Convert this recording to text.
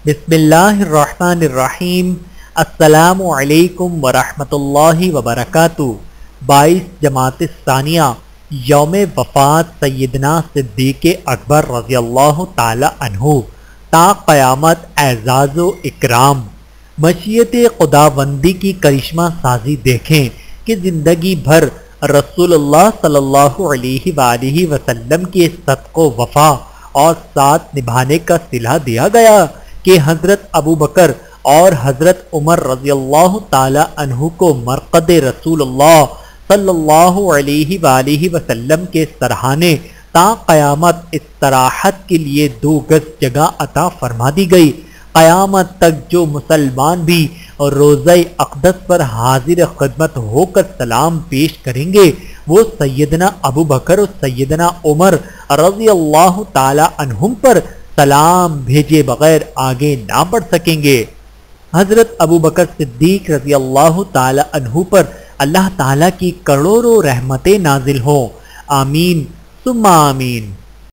بسم اللہ الرحمن الرحیم۔ السلام علیکم ورحمۃ اللہ وبرکاتہ۔ 22 جمادی الثانیہ، یوم وفات سیدنا صدیق اکبر رضی اللہ تعالی عنہ، تا قیامت اعزاز و اکرام۔ مشیت خداوندی کی کرشمہ سازی دیکھیں کہ زندگی بھر رسول اللہ صلی اللہ علیہ وآلہ وسلم کے صدق و وفا اور ساتھ نبھانے کا صلہ دیا گیا کہ حضرت ابو بکر اور حضرت عمر رضی اللہ تعالی عنہ کو مرقد رسول اللہ صلی اللہ علیہ وآلہ وسلم کے سرہانے تا قیامت استراحت کے لیے 2 گز جگہ عطا فرما دی گئی۔ قیامت تک جو مسلمان بھی روضہ اقدس پر حاضر خدمت ہو کر سلام پیش کریں گے وہ سیدنا ابو بکر اور سیدنا عمر رضی اللہ تعالی عنہم پر سلام بھیجے بغیر آگے نہ بڑھ سکیں گے۔ حضرت ابو بکر صدیق رضی اللہ تعالی عنہ پر اللہ تعالی کی کروڑوں رحمتیں نازل ہوں، آمین ثم آمین۔